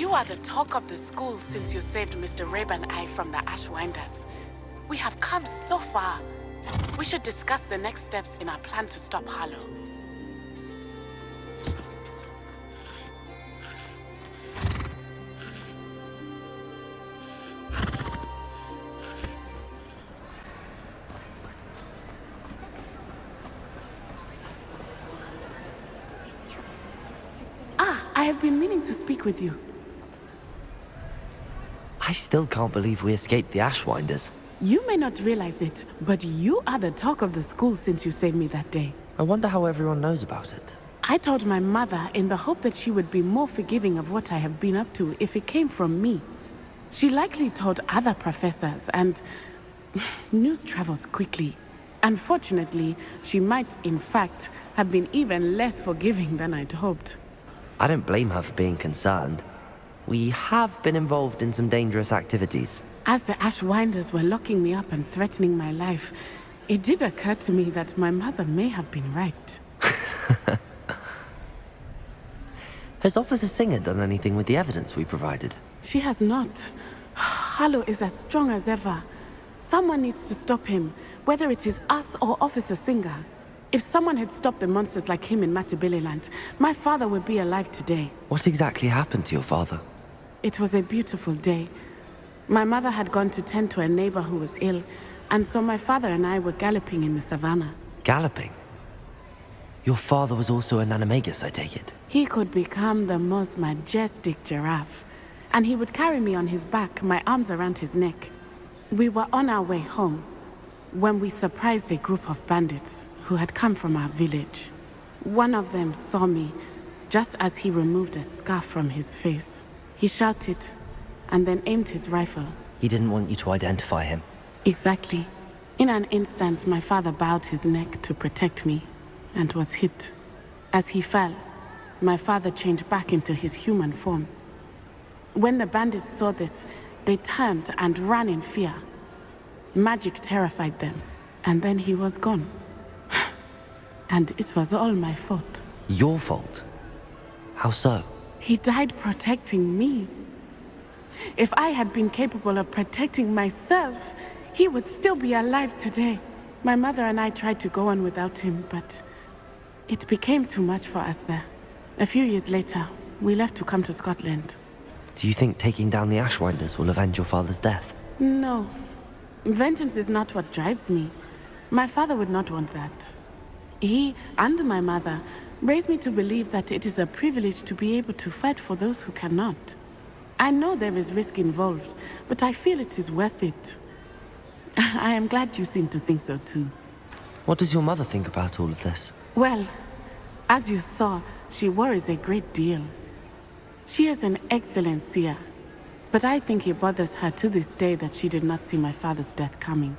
You are the talk of the school since you saved Mr. Rabe and I from the Ashwinders. We have come so far. We should discuss the next steps in our plan to stop Harlow. I have been meaning to speak with you. I still can't believe we escaped the Ashwinders. You may not realize it, but you are the talk of the school since you saved me that day. I wonder how everyone knows about it. I told my mother in the hope that she would be more forgiving of what I have been up to if it came from me. She likely told other professors, and news travels quickly. Unfortunately, she might, in fact, have been even less forgiving than I'd hoped. I don't blame her for being concerned. We have been involved in some dangerous activities. As the Ashwinders were locking me up and threatening my life, it did occur to me that my mother may have been right. Has Officer Singer done anything with the evidence we provided? She has not. Harlow is as strong as ever. Someone needs to stop him, whether it is us or Officer Singer. If someone had stopped the monsters like him in Matabeleland, my father would be alive today. What exactly happened to your father? It was a beautiful day. My mother had gone to tend to a neighbor who was ill, and so my father and I were galloping in the savannah. Galloping? Your father was also an animagus, I take it? He could become the most majestic giraffe, and he would carry me on his back, my arms around his neck. We were on our way home when we surprised a group of bandits who had come from our village. One of them saw me just as he removed a scarf from his face. He shouted and then aimed his rifle. He didn't want you to identify him. Exactly. In an instant, my father bowed his neck to protect me and was hit. As he fell, my father changed back into his human form. When the bandits saw this, they turned and ran in fear. Magic terrified them, and then he was gone. And it was all my fault. Your fault? How so? He died protecting me. If I had been capable of protecting myself, he would still be alive today. My mother and I tried to go on without him, but it became too much for us there. A few years later, we left to come to Scotland. Do you think taking down the Ashwinders will avenge your father's death? No. Vengeance is not what drives me. My father would not want that. He and my mother raised me to believe that it is a privilege to be able to fight for those who cannot. I know there is risk involved, but I feel it is worth it. I am glad you seem to think so too. What does your mother think about all of this? Well, as you saw, she worries a great deal. She is an excellent seer, but I think it bothers her to this day that she did not see my father's death coming.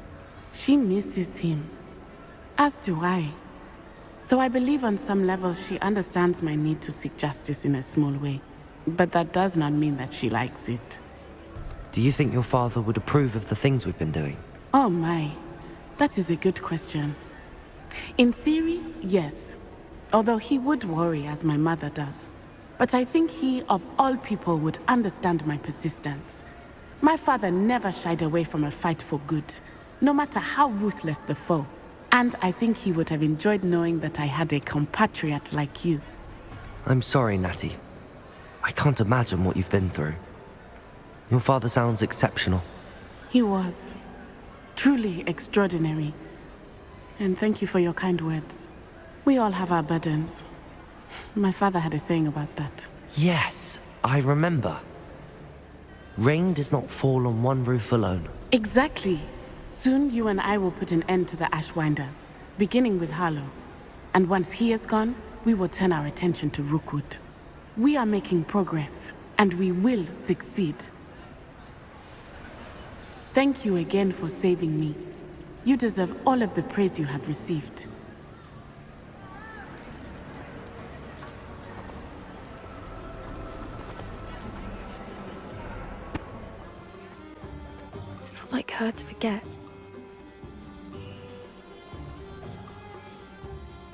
She misses him, as do I. So I believe on some level she understands my need to seek justice in a small way. But that does not mean that she likes it. Do you think your father would approve of the things we've been doing? Oh my, that is a good question. In theory, yes. Although he would worry as my mother does. But I think he, of all people, would understand my persistence. My father never shied away from a fight for good, no matter how ruthless the foe. And I think he would have enjoyed knowing that I had a compatriot like you. I'm sorry, Natty. I can't imagine what you've been through. Your father sounds exceptional. He was. Truly extraordinary. And thank you for your kind words. We all have our burdens. My father had a saying about that. Yes, I remember. Rain does not fall on one roof alone. Exactly. Soon you and I will put an end to the Ashwinders, beginning with Harlow. And once he is gone, we will turn our attention to Rookwood. We are making progress, and we will succeed. Thank you again for saving me. You deserve all of the praise you have received. It's not like her to forget.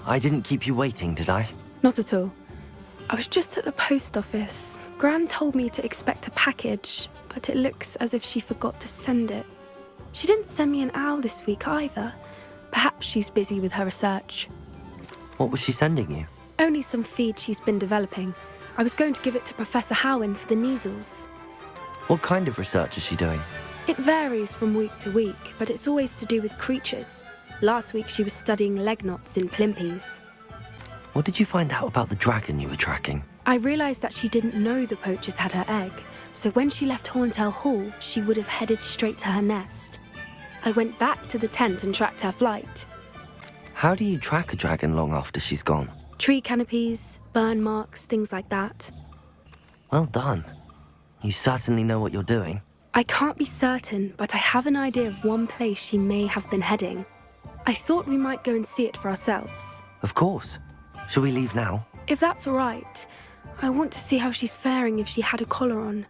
I didn't keep you waiting, did I? Not at all. I was just at the post office, Gran told me to expect a package, but it looks as if she forgot to send it. She didn't send me an owl this week either. Perhaps she's busy with her research. What was she sending you? Only some feed she's been developing. I was going to give it to Professor Howen for the measles. What kind of research is she doing? It varies from week to week, but it's always to do with creatures. Last week she was studying leg knots in plimpies. What did you find out about the dragon you were tracking? I realised that she didn't know the poachers had her egg, so when she left Horntail Hall, she would have headed straight to her nest. I went back to the tent and tracked her flight. How do you track a dragon long after she's gone? Tree canopies, burn marks, things like that. Well done. You certainly know what you're doing. I can't be certain, but I have an idea of one place she may have been heading. I thought we might go and see it for ourselves. Of course. Shall we leave now? If that's all right, I want to see how she's faring if she had a collar on,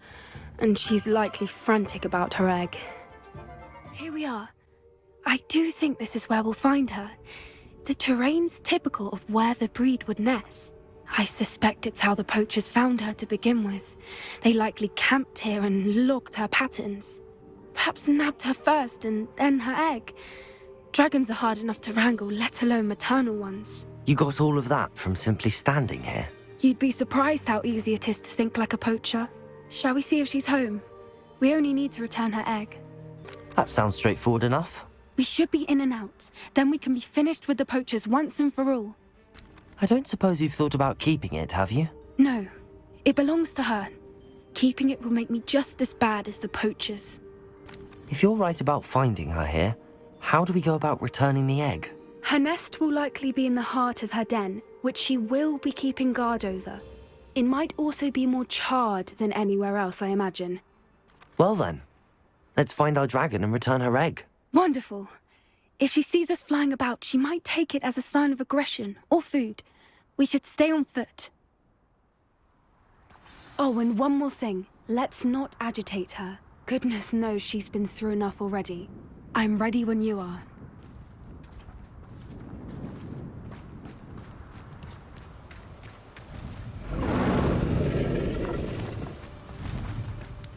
and she's likely frantic about her egg. Here we are. I do think this is where we'll find her. The terrain's typical of where the breed would nest. I suspect it's how the poachers found her to begin with. They likely camped here and logged her patterns. Perhaps nabbed her first and then her egg. Dragons are hard enough to wrangle, let alone maternal ones. You got all of that from simply standing here? You'd be surprised how easy it is to think like a poacher. Shall we see if she's home? We only need to return her egg. That sounds straightforward enough. We should be in and out. Then we can be finished with the poachers once and for all. I don't suppose you've thought about keeping it, have you? No, it belongs to her. Keeping it will make me just as bad as the poachers. If you're right about finding her here, how do we go about returning the egg? Her nest will likely be in the heart of her den, which she will be keeping guard over. It might also be more charred than anywhere else, I imagine. Well then, let's find our dragon and return her egg. Wonderful. If she sees us flying about, she might take it as a sign of aggression or food. We should stay on foot. Oh, and one more thing. Let's not agitate her. Goodness knows she's been through enough already. I'm ready when you are.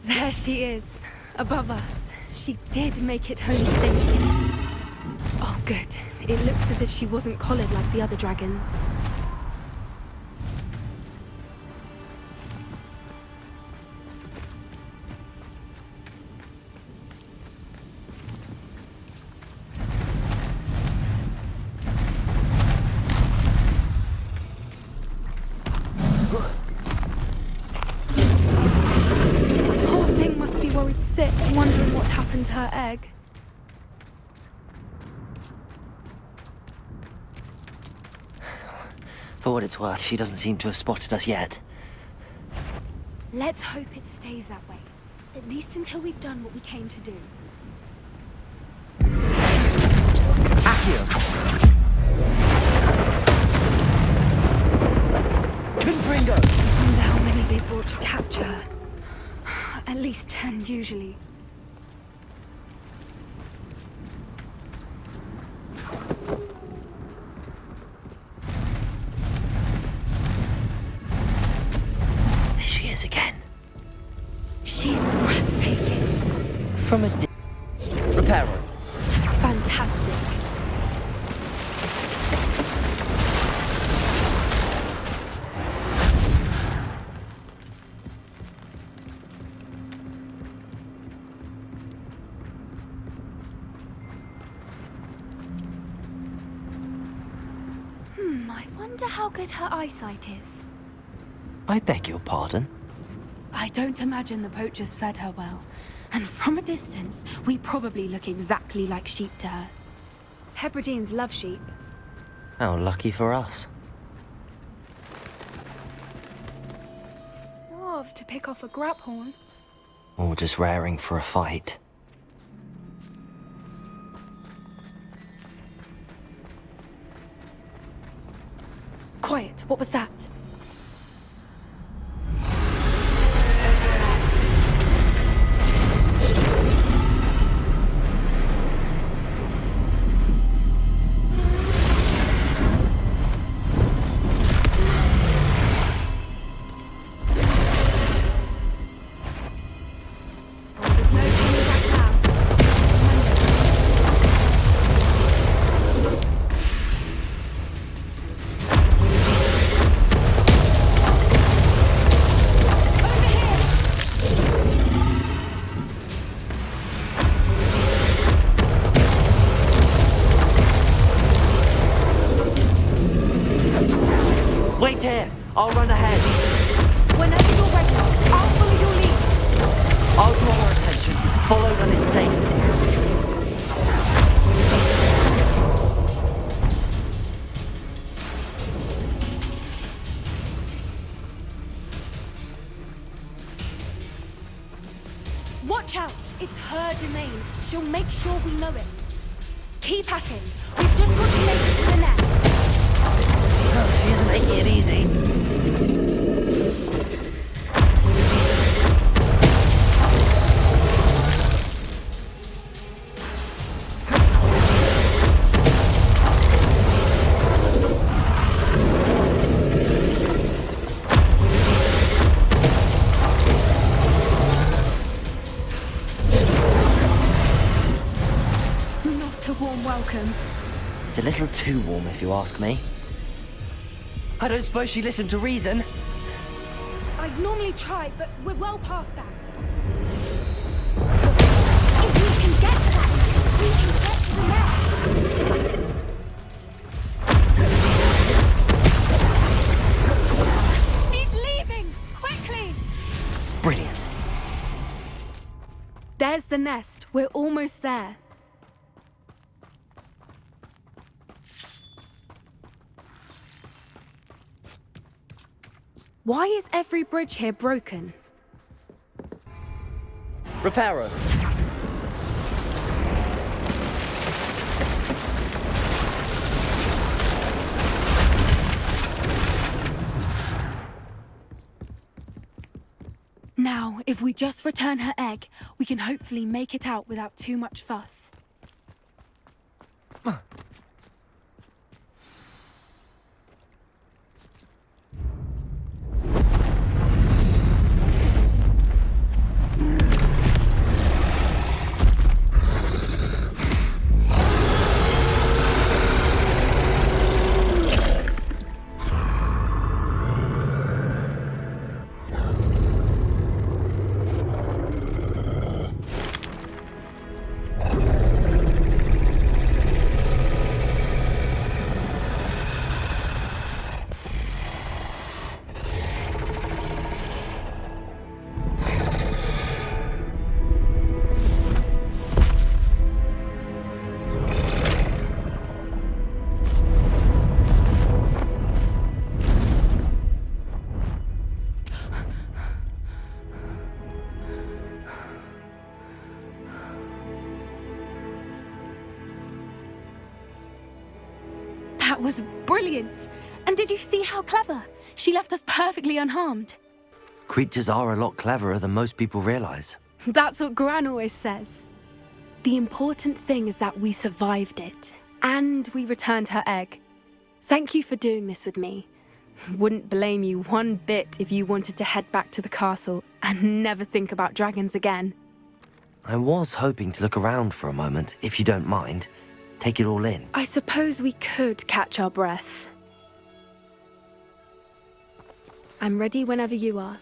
There she is, above us. She did make it home safely. Oh, good. It looks as if she wasn't collared like the other dragons. Poor thing must be worried sick, wondering what happened to her egg. For what it's worth, she doesn't seem to have spotted us yet. Let's hope it stays that way. At least until we've done what we came to do. Accio! Confringo! I wonder how many they brought to capture her. At least 10 usually. There she is again. She's breathtaking. From a Repair her. Fantastic. I wonder how good her eyesight is. I beg your pardon? I don't imagine the poachers fed her well. And from a distance, we probably look exactly like sheep to her. Hebrideans love sheep. How lucky for us. Love to pick off a graphorn. Or just raring for a fight. Quiet, what was that? I'll run ahead. Whenever you're ready, I'll follow your lead. I'll draw her attention. Follow when it's safe. Watch out! It's her domain. She'll make sure we know it. Keep at it. We've just got to make it to the nest. Oh, she isn't making it easy. Not a warm welcome. It's a little too warm, if you ask me. I don't suppose she listened to reason. I'd normally try, but we're well past that. If we can get to that, we can get to the nest. She's leaving! Quickly! Brilliant. There's the nest. We're almost there. Why is every bridge here broken? Reparo. Now, if we just return her egg, we can hopefully make it out without too much fuss. That was brilliant! And did you see how clever? She left us perfectly unharmed. Creatures are a lot cleverer than most people realize. That's what Gran always says. The important thing is that we survived it, and we returned her egg. Thank you for doing this with me. Wouldn't blame you one bit if you wanted to head back to the castle and never think about dragons again. I was hoping to look around for a moment, if you don't mind. Take it all in. I suppose we could catch our breath. I'm ready whenever you are.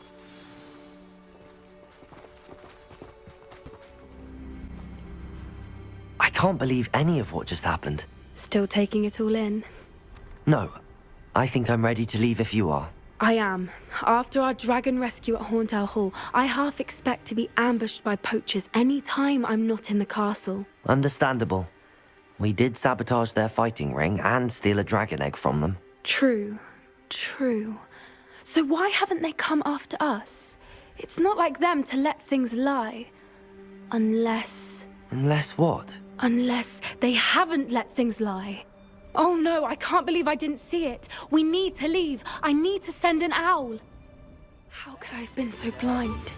I can't believe any of what just happened. Still taking it all in? No, I think I'm ready to leave if you are. I am. After our dragon rescue at Hauntow Hall, I half expect to be ambushed by poachers any time I'm not in the castle. Understandable. We did sabotage their fighting ring and steal a dragon egg from them. True. So why haven't they come after us? It's not like them to let things lie. Unless What? Unless they haven't let things lie. Oh no, I can't believe I didn't see it. We need to leave. I need to send an owl. How could I have been so blind?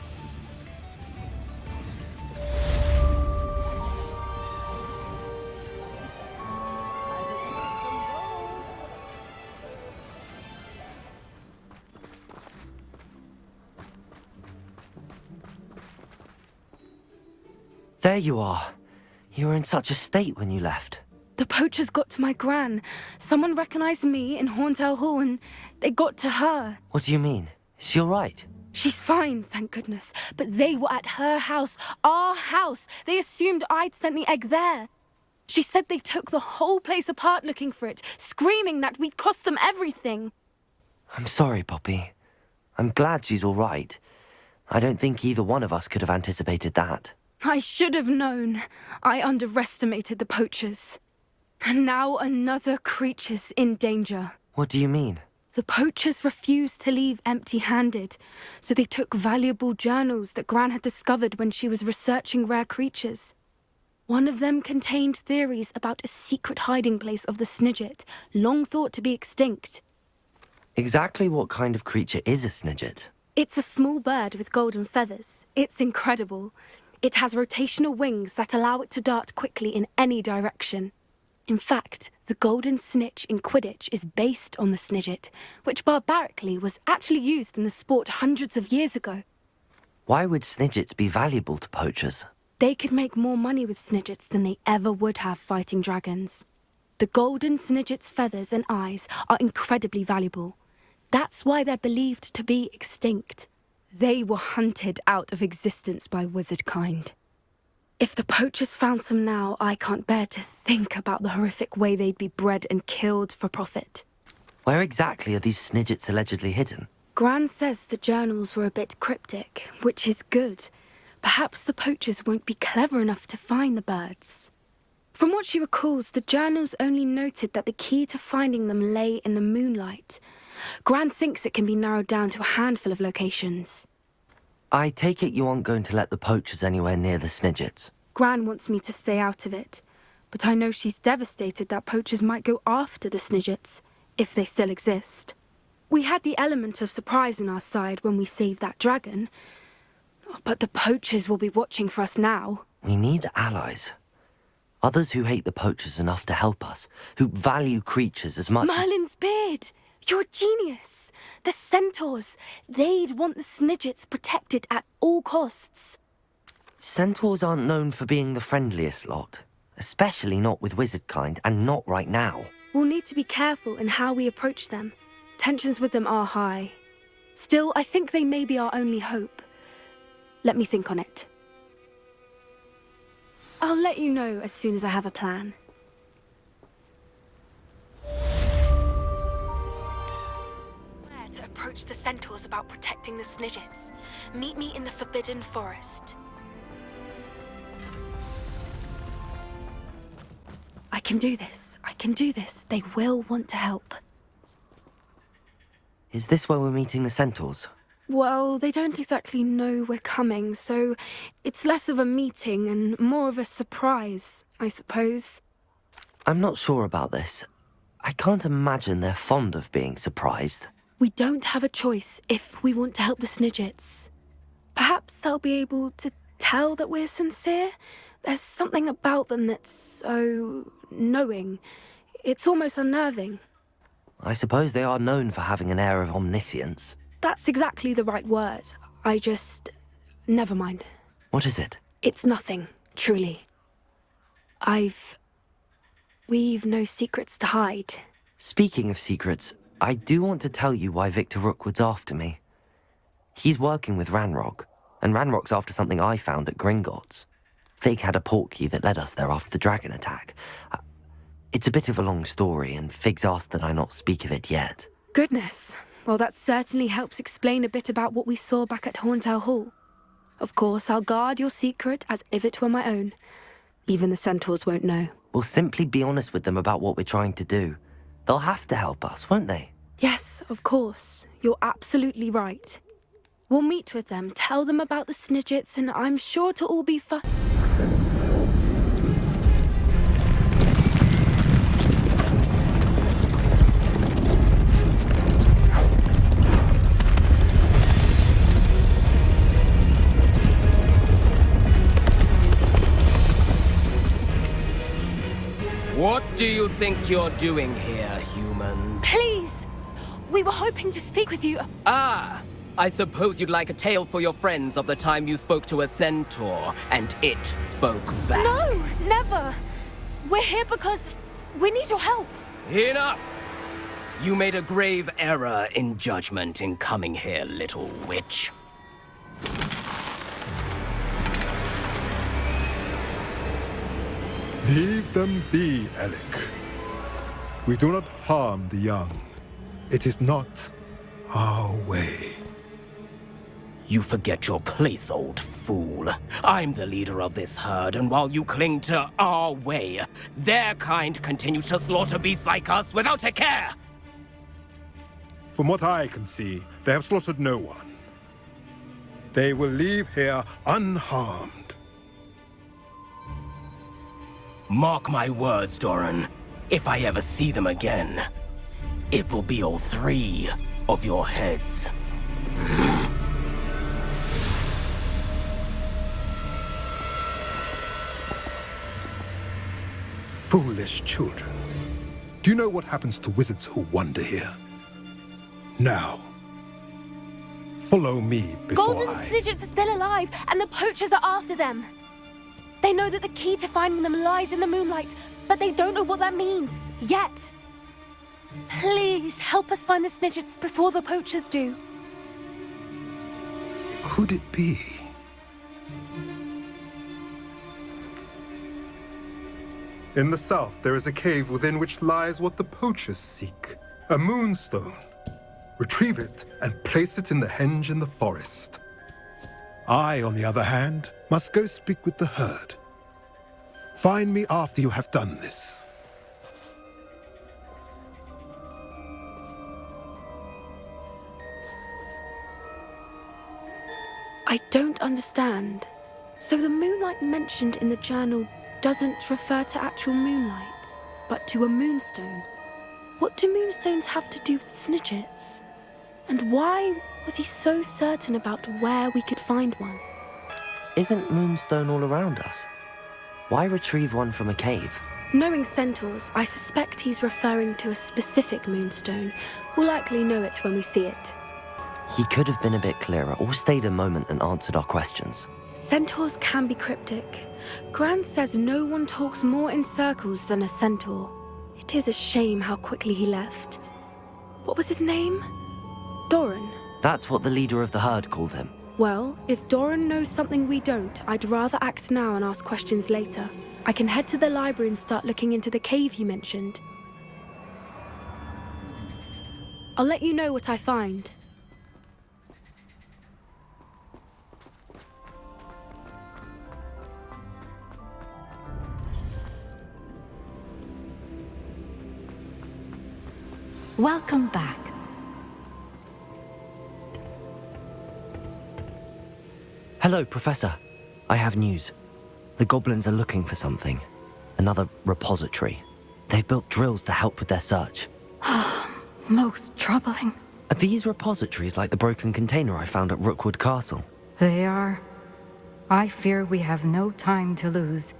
There you are. You were in such a state when you left. The poachers got to my gran. Someone recognized me in Hauntow Hall and they got to her. What do you mean? Is she all right? She's fine, thank goodness. But they were at her house, our house. They assumed I'd sent the egg there. She said they took the whole place apart looking for it, screaming that we'd cost them everything. I'm sorry, Poppy. I'm glad she's all right. I don't think either one of us could have anticipated that. I should have known. I underestimated the poachers. And now another creature's in danger. What do you mean? The poachers refused to leave empty-handed, so they took valuable journals that Gran had discovered when she was researching rare creatures. One of them contained theories about a secret hiding place of the Snidget, long thought to be extinct. Exactly what kind of creature is a Snidget? It's a small bird with golden feathers. It's incredible. It has rotational wings that allow it to dart quickly in any direction. In fact, the golden snitch in Quidditch is based on the Snidget, which barbarically was actually used in the sport hundreds of years ago. Why would Snidgets be valuable to poachers? They could make more money with Snidgets than they ever would have fighting dragons. The golden Snidget's feathers and eyes are incredibly valuable. That's why they're believed to be extinct. They were hunted out of existence by wizard kind. If the poachers found some now, I can't bear to think about the horrific way they'd be bred and killed for profit. Where exactly are these Snidgets allegedly hidden? Gran says the journals were a bit cryptic, which is good. Perhaps the poachers won't be clever enough to find the birds. From what she recalls, the journals only noted that the key to finding them lay in the moonlight. Gran thinks it can be narrowed down to a handful of locations. I take it you aren't going to let the poachers anywhere near the Snidgets. Gran wants me to stay out of it, but I know she's devastated that poachers might go after the Snidgets, if they still exist. We had the element of surprise on our side when we saved that dragon, but the poachers will be watching for us now. We need allies. Others who hate the poachers enough to help us, who value creatures as much Merlin's beard! You're a genius! The centaurs, they'd want the Snidgets protected at all costs. Centaurs aren't known for being the friendliest lot, especially not with wizard kind, and not right now. We'll need to be careful in how we approach them. Tensions with them are high. Still, I think they may be our only hope. Let me think on it. I'll let you know as soon as I have a plan. Where to approach the centaurs about protecting the Snidgets. Meet me in the Forbidden Forest. I can do this. I can do this. They will want to help. Is this where we're meeting the centaurs? Well, they don't exactly know we're coming, so it's less of a meeting and more of a surprise, I suppose. I'm not sure about this. I can't imagine they're fond of being surprised. We don't have a choice if we want to help the Snidgets. Perhaps they'll be able to tell that we're sincere. There's something about them that's so knowing. It's almost unnerving. I suppose they are known for having an air of omniscience. That's exactly the right word. Never mind. What is it? It's nothing, truly. We've no secrets to hide. Speaking of secrets, I do want to tell you why Victor Rookwood's after me. He's working with Ranrock, and Ranrock's after something I found at Gringotts. Fig had a portkey that led us there after the dragon attack. It's a bit of a long story, and Fig's asked that I not speak of it yet. Goodness. Well, that certainly helps explain a bit about what we saw back at Horntail Hall. Of course, I'll guard your secret as if it were my own. Even the centaurs won't know. We'll simply be honest with them about what we're trying to do. They'll have to help us, won't they? Yes, of course. You're absolutely right. We'll meet with them, tell them about the Snidgets, and I'm sure it'll all be fun. What do you think you're doing here, humans? Please! We were hoping to speak with you. Ah! I suppose you'd like a tale for your friends of the time you spoke to a centaur, and it spoke back. No, never. We're here because we need your help. Enough! You made a grave error in judgment in coming here, little witch. Leave them be, Alec. We do not harm the young. It is not our way. You forget your place, old fool. I'm the leader of this herd, and while you cling to our way, their kind continue to slaughter beasts like us without a care! From what I can see, they have slaughtered no one. They will leave here unharmed. Mark my words, Doran. If I ever see them again, it will be all 3 of your heads. Foolish children. Do you know what happens to wizards who wander here? Now, follow me before Golden Snidgets are still alive, and the poachers are after them. They know that the key to finding them lies in the moonlight, but they don't know what that means, yet. Please, help us find the Snidgets before the poachers do. Could it be? In the south, there is a cave within which lies what the poachers seek. A moonstone. Retrieve it and place it in the henge in the forest. I, on the other hand, must go speak with the herd. Find me after you have done this. I don't understand. So the moonlight mentioned in the journal doesn't refer to actual moonlight, but to a moonstone. What do moonstones have to do with Snidgets? And why was he so certain about where we could find one? Isn't Moonstone all around us? Why retrieve one from a cave? Knowing centaurs, I suspect he's referring to a specific moonstone. We'll likely know it when we see it. He could have been a bit clearer or stayed a moment and answered our questions. Centaurs can be cryptic. Gran says no one talks more in circles than a centaur. It is a shame how quickly he left. What was his name? Doran. That's what the leader of the herd called him. Well, if Doran knows something we don't, I'd rather act now and ask questions later. I can head to the library and start looking into the cave you mentioned. I'll let you know what I find. Welcome back. Hello, Professor. I have news. The goblins are looking for something. Another repository. They've built drills to help with their search. Most troubling. Are these repositories like the broken container I found at Rookwood Castle? They are. I fear we have no time to lose.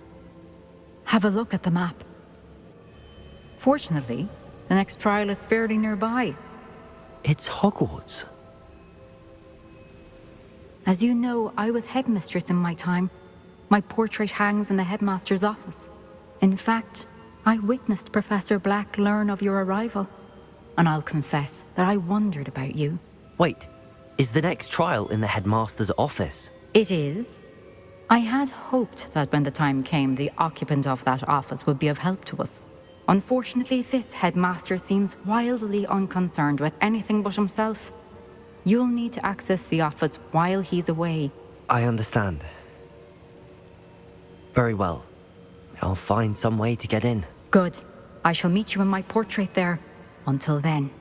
Have a look at the map. Fortunately, the next trial is fairly nearby. It's Hogwarts. As you know, I was headmistress in my time. My portrait hangs in the headmaster's office. In fact, I witnessed Professor Black learn of your arrival. And I'll confess that I wondered about you. Wait, is the next trial in the headmaster's office? It is. I had hoped that when the time came, the occupant of that office would be of help to us. Unfortunately, this headmaster seems wildly unconcerned with anything but himself. You'll need to access the office while he's away. I understand. Very well. I'll find some way to get in. Good. I shall meet you in my portrait there. Until then.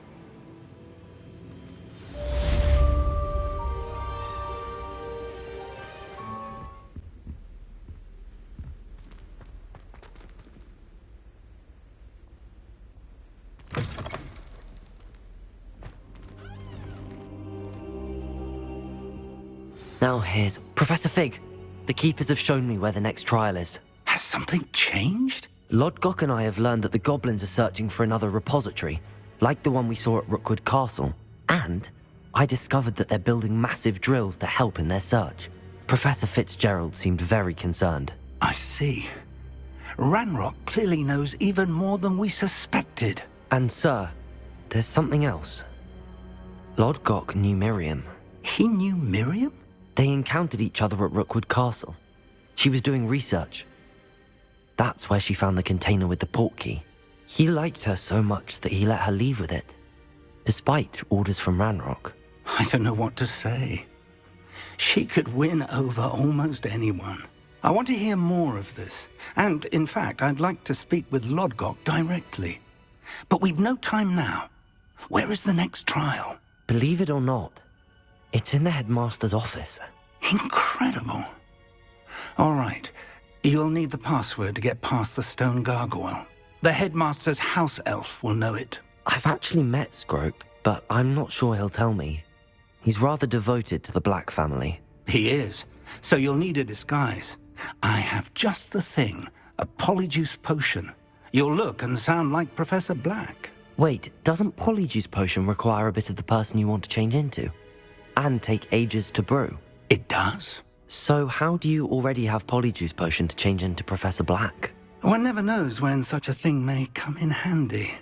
Now here's Professor Fig. The keepers have shown me where the next trial is. Has something changed? Lodgok and I have learned that the goblins are searching for another repository, like the one we saw at Rookwood Castle. And I discovered that they're building massive drills to help in their search. Professor Fitzgerald seemed very concerned. I see. Ranrock clearly knows even more than we suspected. And sir, there's something else. Lodgok knew Miriam. He knew Miriam? They encountered each other at Rookwood Castle. She was doing research. That's where she found the container with the portkey. He liked her so much that he let her leave with it, despite orders from Ranrock. I don't know what to say. She could win over almost anyone. I want to hear more of this. And, in fact, I'd like to speak with Lodgok directly. But we've no time now. Where is the next trial? Believe it or not, it's in the headmaster's office. Incredible. All right. You'll need the password to get past the stone gargoyle. The headmaster's house elf will know it. I've actually met Scrope, but I'm not sure he'll tell me. He's rather devoted to the Black family. He is. So you'll need a disguise. I have just the thing. A polyjuice potion. You'll look and sound like Professor Black. Wait, doesn't Polyjuice Potion require a bit of the person you want to change into? And take ages to brew? It does. So how do you already have Polyjuice Potion to change into Professor Black? One never knows when such a thing may come in handy.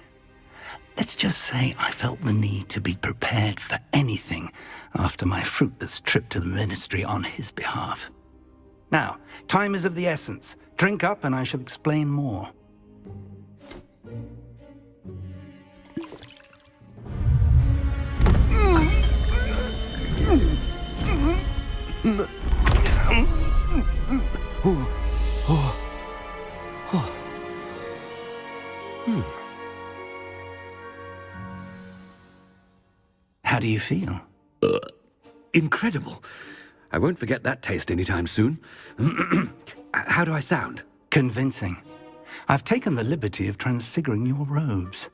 Let's just say I felt the need to be prepared for anything after my fruitless trip to the Ministry on his behalf. Now, time is of the essence. Drink up and I shall explain more. How do you feel? Incredible. I won't forget that taste anytime soon. How do I sound? Convincing. I've taken the liberty of transfiguring your robes.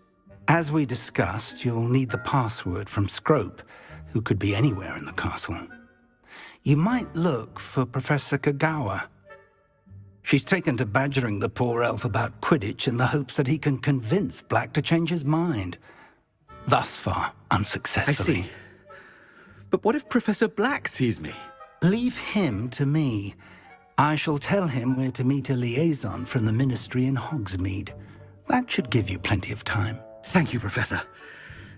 As we discussed, you'll need the password from Scrope, who could be anywhere in the castle. You might look for Professor Kagawa. She's taken to badgering the poor elf about Quidditch in the hopes that he can convince Black to change his mind. Thus far, unsuccessfully. I see. But what if Professor Black sees me? Leave him to me. I shall tell him we're to meet a liaison from the Ministry in Hogsmeade. That should give you plenty of time. Thank you, Professor.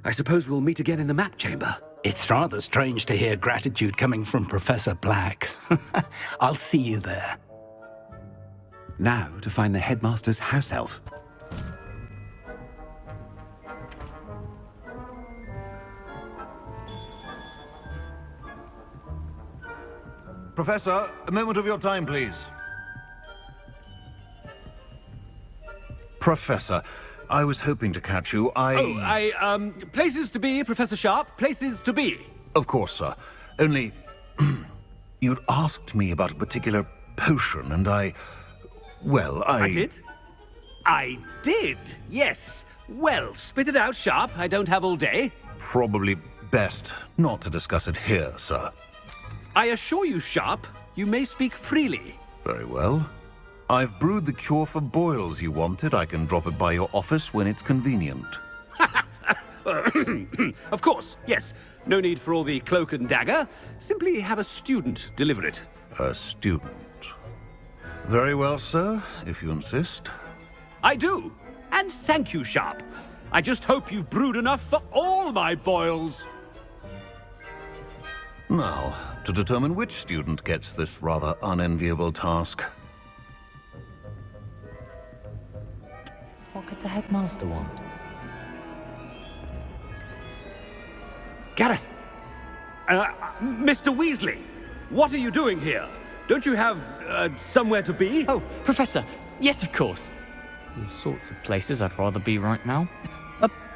I suppose we'll meet again in the map chamber. It's rather strange to hear gratitude coming from Professor Black. I'll see you there. Now to find the headmaster's house elf. Professor, a moment of your time, please. Professor, I was hoping to catch you. Places to be, Professor Sharp. Places to be. Of course, sir. Only, you'd asked me about a particular potion, and I did? I did, yes. Well, spit it out, Sharp. I don't have all day. Probably best not to discuss it here, sir. I assure you, Sharp, you may speak freely. Very well. I've brewed the cure for boils you wanted. I can drop it by your office when it's convenient. Of course, yes. No need for all the cloak and dagger. Simply have a student deliver it. A student. Very well, sir, if you insist. I do. And thank you, Sharp. I just hope you've brewed enough for all my boils. Now, to determine which student gets this rather unenviable task. What could the headmaster want? Gareth! Mr. Weasley! What are you doing here? Don't you have, somewhere to be? Oh, Professor. Yes, of course. All sorts of places I'd rather be right now.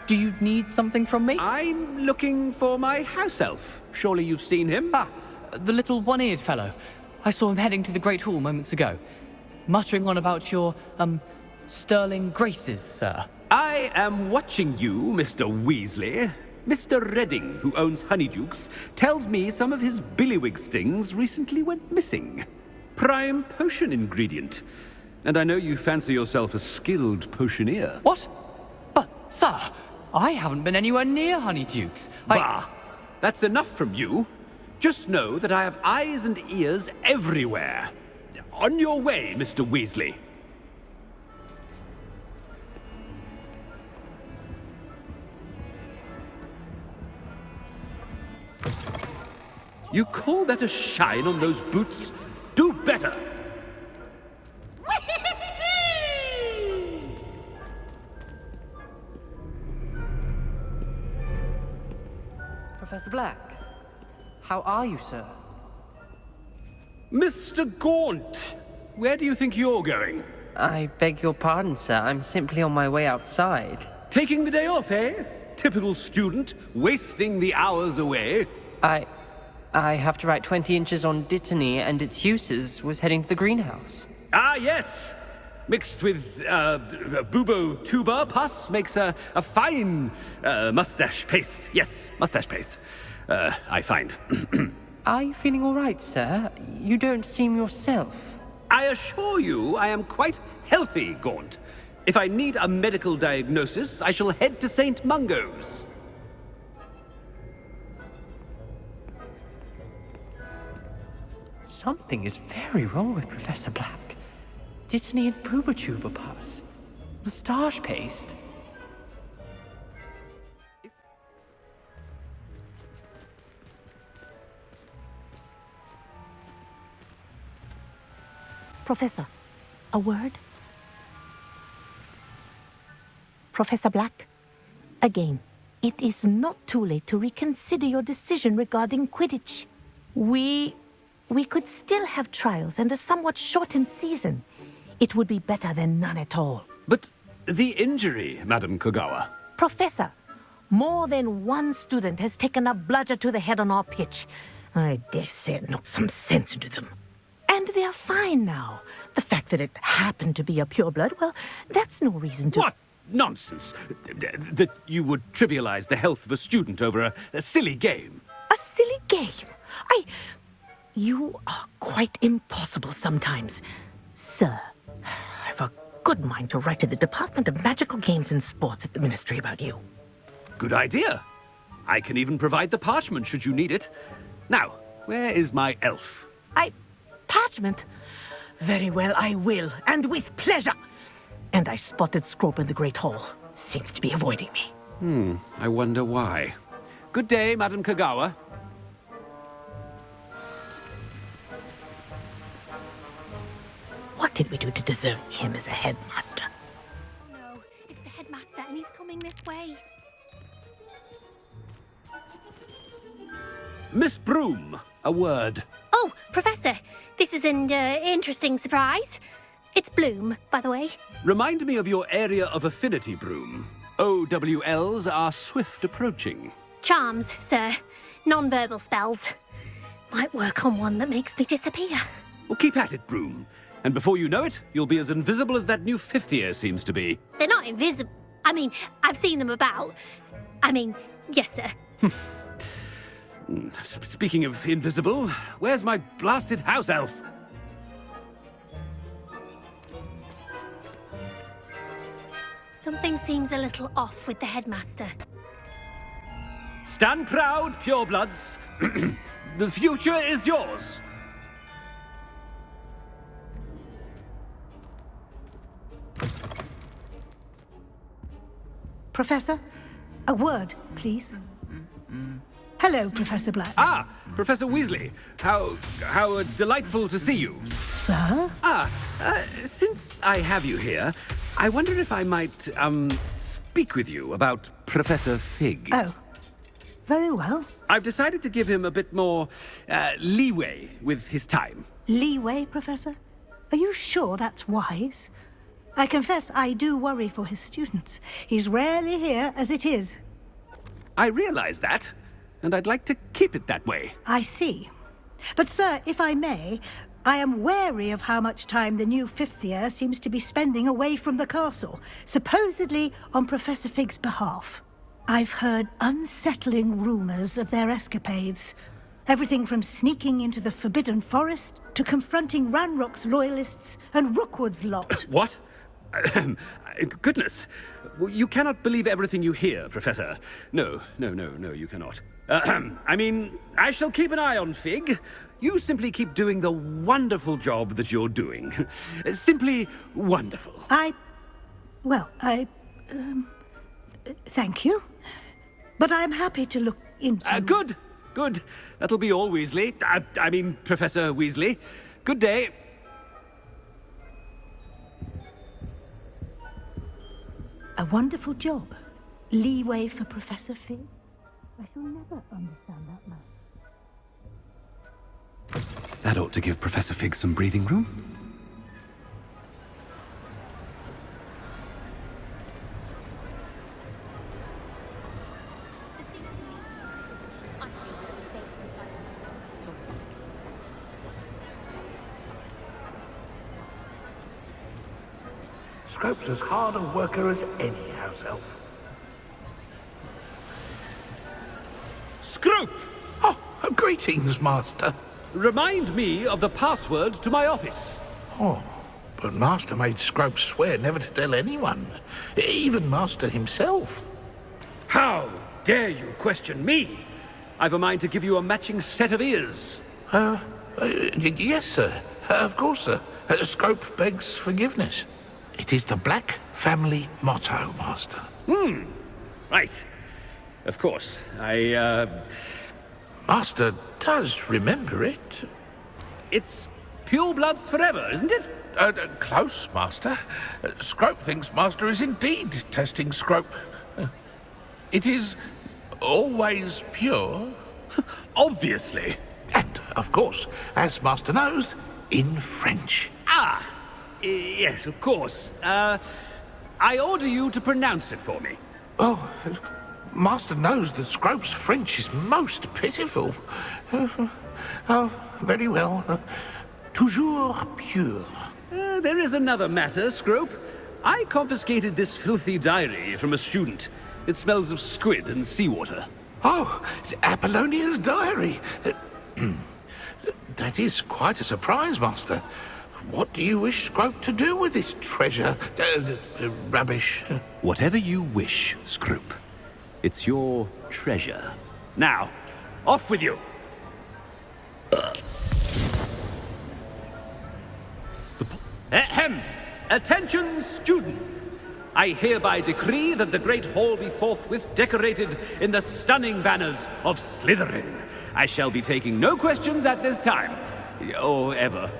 Do you need something from me? I'm looking for my house elf. Surely you've seen him? Ah, the little one-eared fellow. I saw him heading to the Great Hall moments ago, muttering on about your, sterling graces, sir. I am watching you, Mr. Weasley. Mr. Redding, who owns Honeydukes, tells me some of his billywig stings recently went missing. Prime potion ingredient. And I know you fancy yourself a skilled potioneer. What? But, sir, I haven't been anywhere near Honeydukes. Bah! That's enough from you. Just know that I have eyes and ears everywhere. On your way, Mr. Weasley. You call that a shine on those boots? Do better! Professor Black. How are you, sir? Mr. Gaunt, where do you think you're going? I beg your pardon, sir. I'm simply on my way outside. Taking the day off, eh? Typical student, wasting the hours away. I have to write 20 inches on Dittany and its uses. Was heading to the greenhouse. Ah, yes! Mixed with bubo tuber pus makes a fine mustache paste. Yes, mustache paste. I find. Are you feeling all right, sir? You don't seem yourself. I assure you I am quite healthy, Gaunt. If I need a medical diagnosis, I shall head to St. Mungo's. Something is very wrong with Professor Black. Dittany and Pooba pus. Moustache paste. Professor, a word? Professor Black, again, it is not too late to reconsider your decision regarding Quidditch. We could still have trials and a somewhat shortened season. It would be better than none at all. But the injury, Madam Kogawa. Professor, more than one student has taken a bludger to the head on our pitch. I dare say it knocked some sense into them. And they're fine now. The fact that it happened to be a pureblood, well, that's no reason to... What nonsense! That you would trivialize the health of a student over a silly game. A silly game? You are quite impossible sometimes. Sir, I've a good mind to write to the Department of Magical Games and Sports at the Ministry about you. Good idea. I can even provide the parchment should you need it. Now, where is my elf? Parchment? Very well, I will, and with pleasure. And I spotted Scrope in the Great Hall. Seems to be avoiding me. I wonder why. Good day, Madam Kogawa. What did we do to deserve him as a headmaster? No, it's the headmaster and he's coming this way. Miss Broom, a word. Oh, Professor, this is an interesting surprise. It's Bloom, by the way. Remind me of your area of affinity, Broom. OWLs are swift approaching. Charms, sir. Non-verbal spells. Might work on one that makes me disappear. Well, keep at it, Broom. And before you know it, you'll be as invisible as that new fifth year seems to be. They're not invisible. I mean, I've seen them about. Yes, sir. Speaking of invisible, where's my blasted house elf? Something seems a little off with the headmaster. Stand proud, purebloods. The future is yours. Professor, a word, please. Hello, Professor Black. Ah, Professor Weasley. How delightful to see you. Sir? Since I have you here, I wonder if I might, speak with you about Professor Fig. Oh, very well. I've decided to give him a bit more, leeway with his time. Leeway, Professor? Are you sure that's wise? I confess I do worry for his students. He's rarely here as it is. I realize that, and I'd like to keep it that way. I see. But, sir, if I may, I am wary of how much time the new fifth year seems to be spending away from the castle, supposedly on Professor Fig's behalf. I've heard unsettling rumors of their escapades. Everything from sneaking into the Forbidden Forest to confronting Ranrock's loyalists and Rookwood's lot. What? Goodness. You cannot believe everything you hear, Professor. No, you cannot. I shall keep an eye on Fig. You simply keep doing the wonderful job that you're doing. Simply wonderful. Thank you. But I'm happy to look into... Good. That'll be all, Weasley. Professor Weasley. Good day. A wonderful job. Leeway for Professor Fig. I shall never understand that man. That ought to give Professor Fig some breathing room. Scrope's as hard a worker as any house elf. Scrope! Oh, greetings, Master. Remind me of the password to my office. Oh, but Master made Scrope swear never to tell anyone, even Master himself. How dare you question me? I've a mind to give you a matching set of ears. Yes, sir. Of course, sir. Scrope begs forgiveness. It is the Black family motto, Master. Right. Of course. Master does remember it. It's pure bloods forever, isn't it? Close, Master. Scrope thinks Master is indeed testing Scrope. It is always pure. Obviously. And, of course, as Master knows, in French. Ah! Yes, of course. I order you to pronounce it for me. Oh, Master knows that Scrope's French is most pitiful. Oh, very well. Toujours pure. There is another matter, Scrope. I confiscated this filthy diary from a student. It smells of squid and seawater. Oh, Apollonia's diary. That is quite a surprise, Master. What do you wish Scrope to do with this treasure? Rubbish. Whatever you wish, Scrope. It's your treasure. Now, off with you! Ahem! Attention, students! I hereby decree that the Great Hall be forthwith decorated in the stunning banners of Slytherin. I shall be taking no questions at this time. Or ever.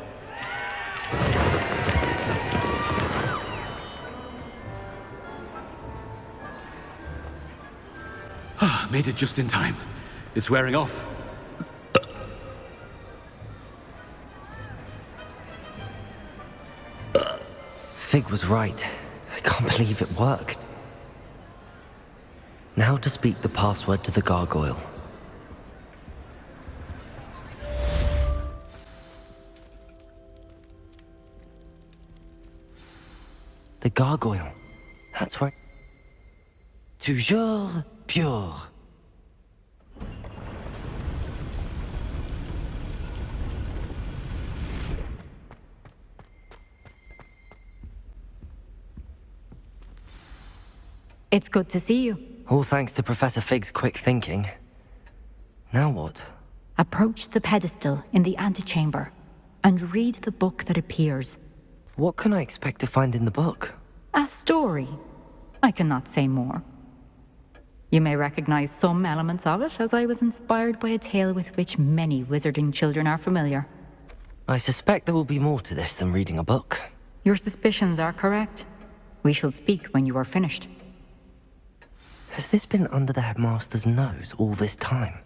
Made it just in time. It's wearing off. Fig was right. I can't believe it worked. Now to speak the password to the gargoyle. The gargoyle. That's right. Toujours pure. It's good to see you. All thanks to Professor Fig's quick thinking. Now what? Approach the pedestal in the antechamber and read the book that appears. What can I expect to find in the book? A story. I cannot say more. You may recognize some elements of it, as I was inspired by a tale with which many wizarding children are familiar. I suspect there will be more to this than reading a book. Your suspicions are correct. We shall speak when you are finished. Has this been under the headmaster's nose all this time?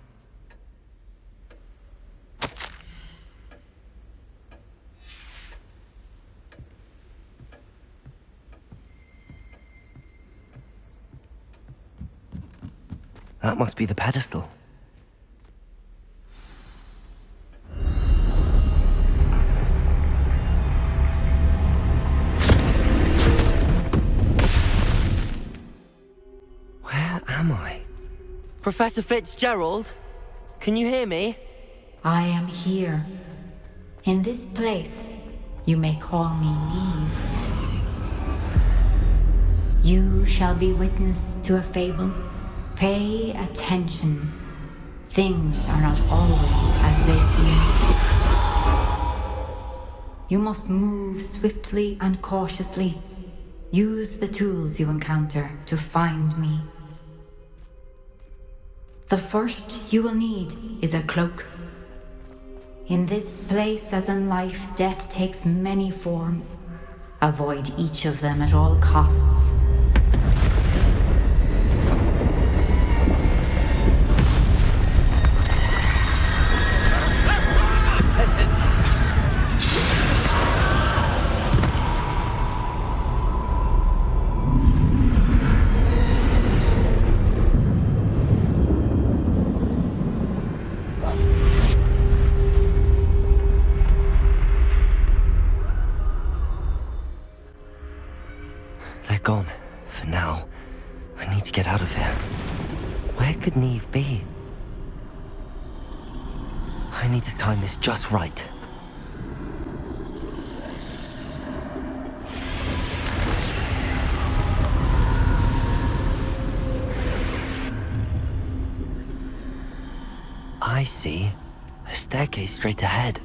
That must be the pedestal. Where am I? Professor Fitzgerald? Can you hear me? I am here. In this place, you may call me Neve. You shall be witness to a fable. Pay attention. Things are not always as they seem. You must move swiftly and cautiously. Use the tools you encounter to find me. The first you will need is a cloak. In this place, as in life, death takes many forms. Avoid each of them at all costs. gone. For now. I need to get out of here. Where could Neve be? I need to time this just right. I see. A staircase straight ahead.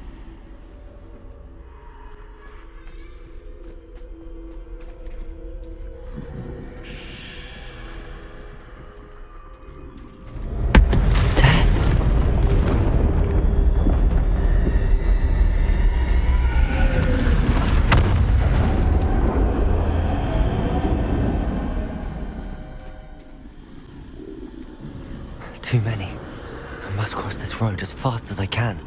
Too many. I must cross this road as fast as I can.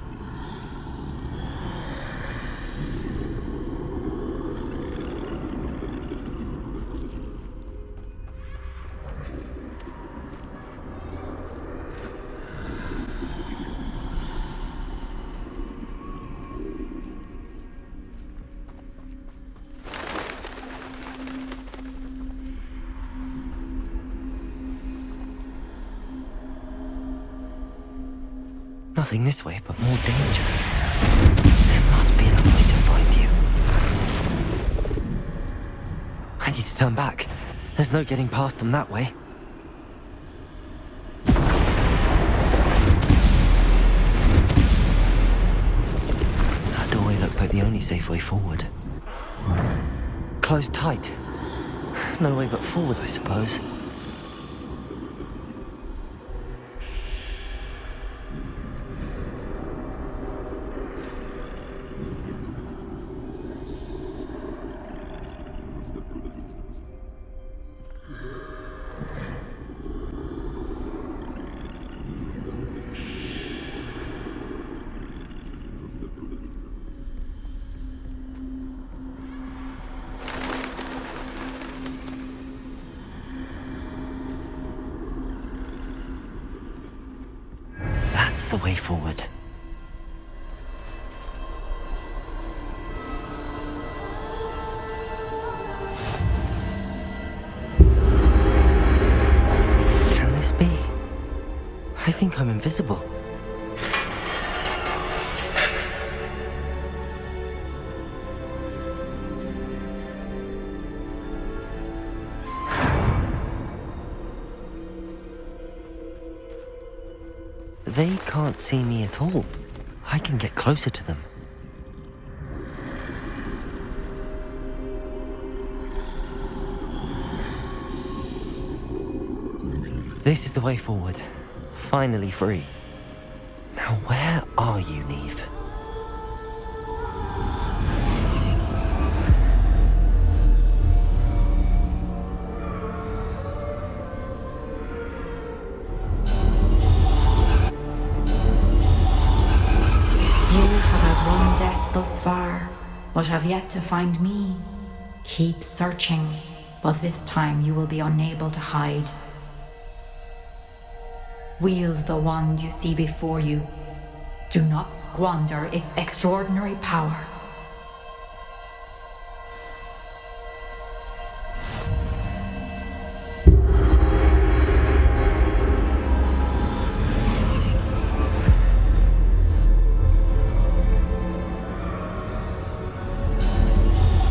Nothing this way, but more danger. There must be another way to find you. I need to turn back. There's no getting past them that way. That doorway looks like the only safe way forward. Closed tight. No way but forward, I suppose. That's the way forward. Can this be? I think I'm invisible. They can't see me at all. I can get closer to them. This is the way forward. Finally free. Now where are you, Neve? Thus far, but have yet to find me. Keep searching, but this time you will be unable to hide. Wield the wand you see before you. Do not squander its extraordinary power.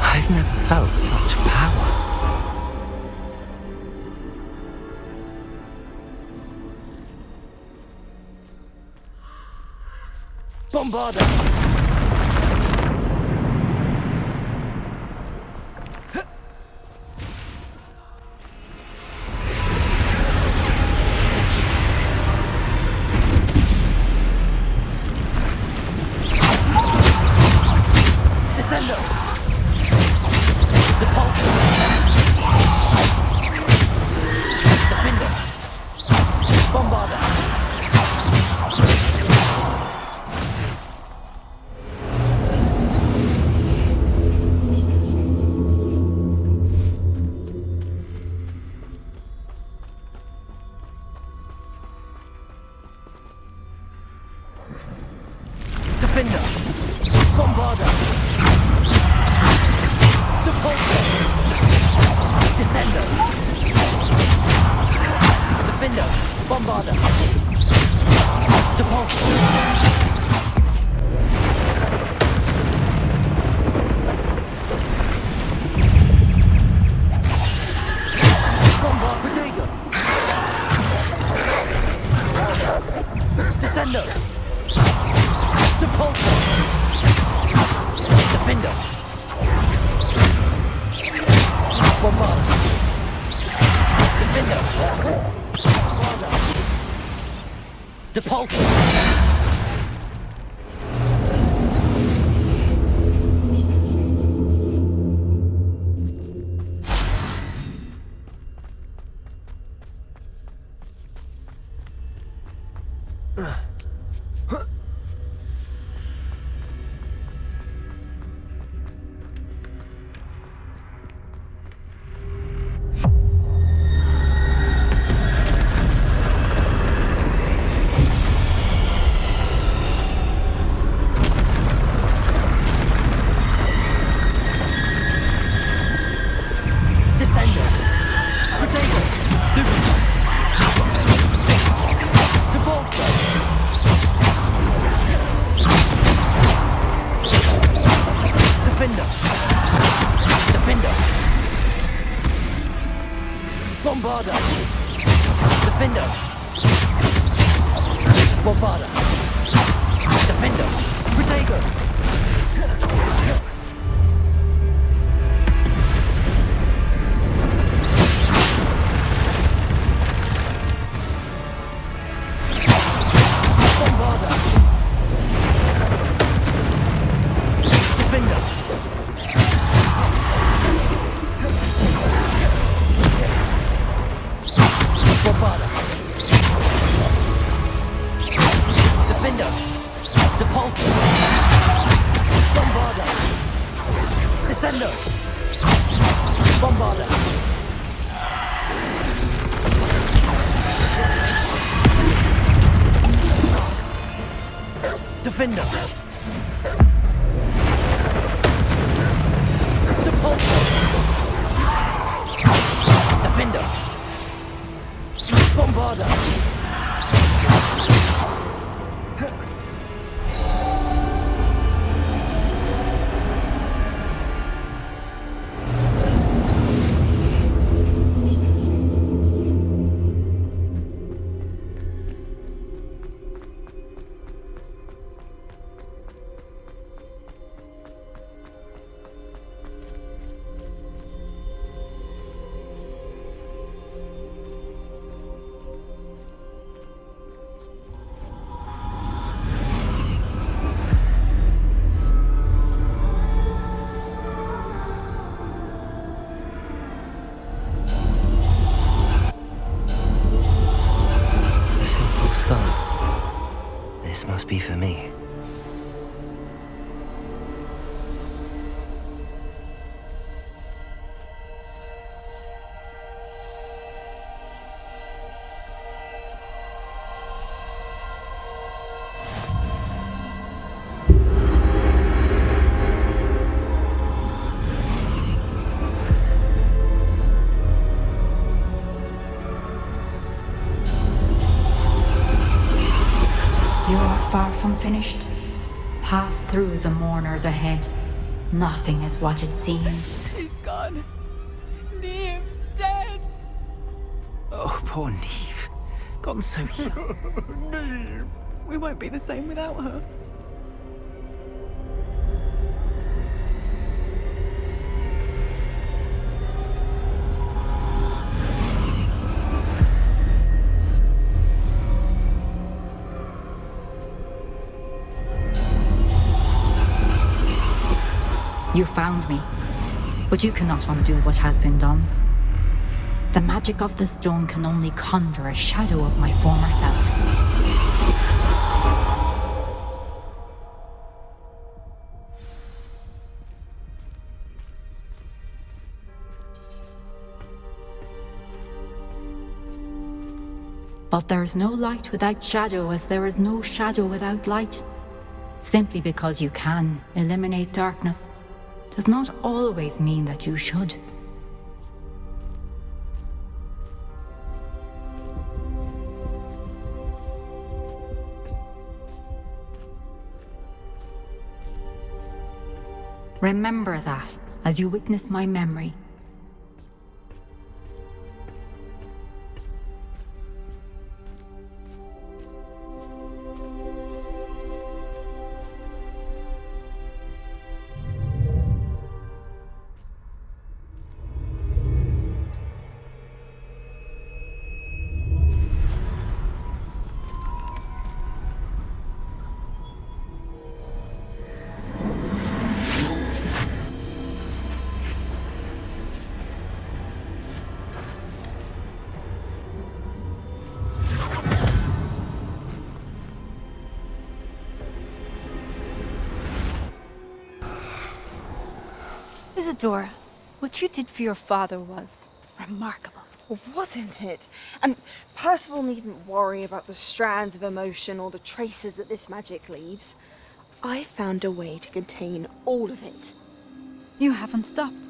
I've never felt such power. Bombarda! Defender! Bombarda! Depulso! Bombarda! Depulso! Protego! Descendo! Depulso! Defendo! Bombarda! Defendo! Bombarda! Depulso! Descendo! Protego! Stupido! Depulso! Defendo! Defendo! Bombarda! Defendo! Bombarda! Defendo! Protego! Bombarda! Defendo! Bombarda! Defendo! Depulso! Bombarda! Descendo! Bombarda! Defendo! Depulso! Defendo! Bombarda! A simple stone. This must be for me. You're far from finished. Pass through the mourners ahead. Nothing is what it seems. He's gone. Neve's dead. Oh, poor Neve. Gone so young. Neve. We won't be the same without her. You found me, but you cannot undo what has been done. The magic of the stone can only conjure a shadow of my former self. But there is no light without shadow, as there is no shadow without light. Simply because you can eliminate darkness does not always mean that you should. Remember that as you witness my memory. Isadora, what you did for your father was remarkable. Well, wasn't it? And Percival needn't worry about the strands of emotion or the traces that this magic leaves. I found a way to contain all of it. You haven't stopped.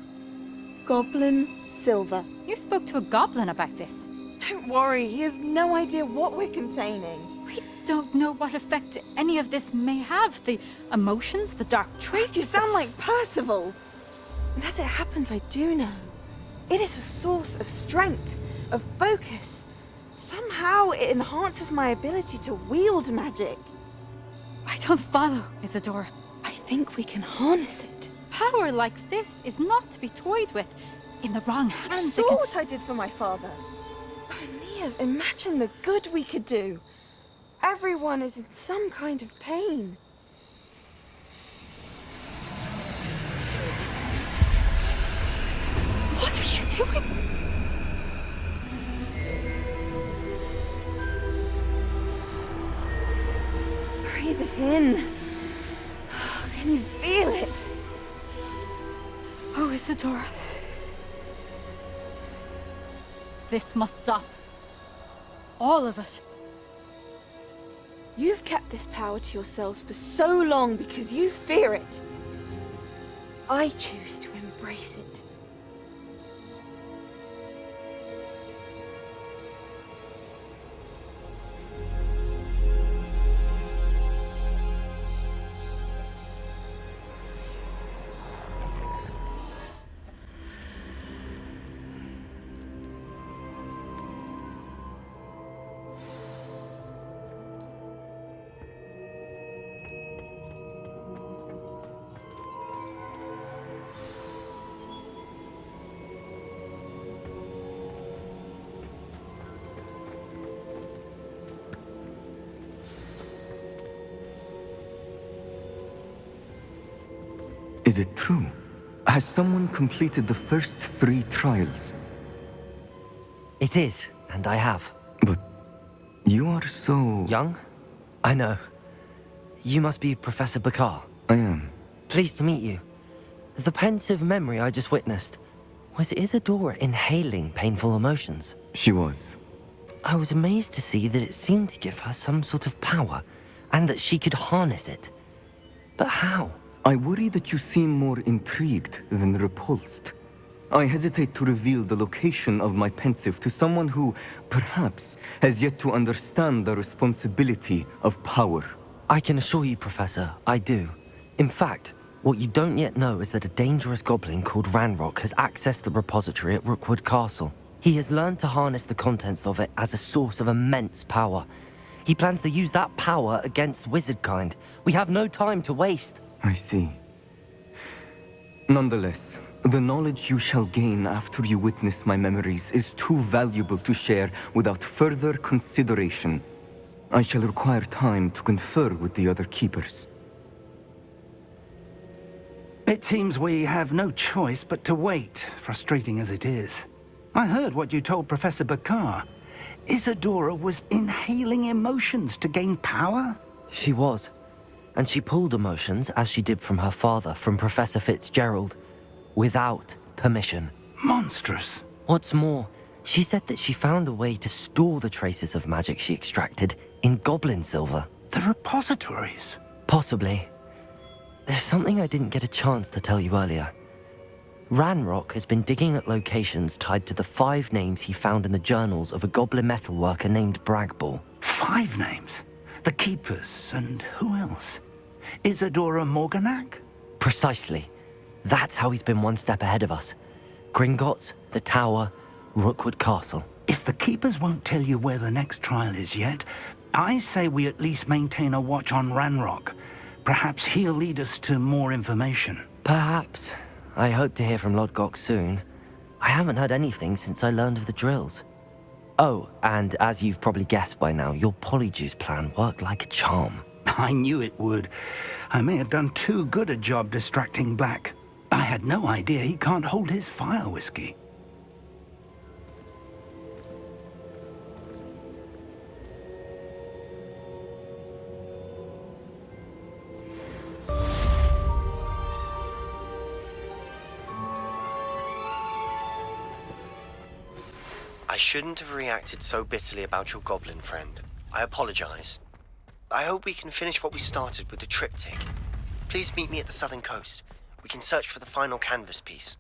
Goblin Silver. You spoke to a goblin about this. Don't worry, he has no idea what we're containing. We don't know what effect any of this may have. The emotions, the dark traits. You sound like Percival. And as it happens, I do know. It is a source of strength, of focus. Somehow it enhances my ability to wield magic. I don't follow, Isadora. I think we can harness it. Power like this is not to be toyed with. In the wrong hands, You saw what I did for my father. Oh, Neve, imagine the good we could do. Everyone is in some kind of pain. What are you doing? Breathe it in. Can you feel it? Oh, Isadora. This must stop. All of it. You've kept this power to yourselves for so long because you fear it. I choose to embrace it. Is it true? Has someone completed the first 3 trials? It is, and I have. But you are so... Young? I know. You must be Professor Bakar. I am. Pleased to meet you. The pensive memory I just witnessed, was Isadora inhaling painful emotions? She was. I was amazed to see that it seemed to give her some sort of power, and that she could harness it. But how? I worry that you seem more intrigued than repulsed. I hesitate to reveal the location of my pensive to someone who, perhaps, has yet to understand the responsibility of power. I can assure you, Professor, I do. In fact, what you don't yet know is that a dangerous goblin called Ranrock has accessed the repository at Rookwood Castle. He has learned to harness the contents of it as a source of immense power. He plans to use that power against wizardkind. We have no time to waste. I see. Nonetheless, the knowledge you shall gain after you witness my memories is too valuable to share without further consideration. I shall require time to confer with the other keepers. It seems we have no choice but to wait, frustrating as it is. I heard what you told Professor Bakar. Isadora was inhaling emotions to gain power? She was. And she pulled emotions, as she did from her father, from Professor Fitzgerald, without permission. Monstrous. What's more, she said that she found a way to store the traces of magic she extracted in goblin silver. The repositories? Possibly. There's something I didn't get a chance to tell you earlier. Ranrock has been digging at locations tied to the 5 names he found in the journals of a goblin metalworker named Bragball. 5 names? The Keepers, and who else? Isadora Morganac? Precisely. That's how he's been one step ahead of us. Gringotts, the Tower, Rookwood Castle. If the Keepers won't tell you where the next trial is yet, I say we at least maintain a watch on Ranrock. Perhaps he'll lead us to more information. Perhaps. I hope to hear from Lodgok soon. I haven't heard anything since I learned of the drills. Oh, and as you've probably guessed by now, your Polyjuice plan worked like a charm. I knew it would. I may have done too good a job distracting Black. I had no idea he can't hold his fire whiskey. I shouldn't have reacted so bitterly about your goblin friend. I apologize. I hope we can finish what we started with the triptych. Please meet me at the southern coast. We can search for the final canvas piece.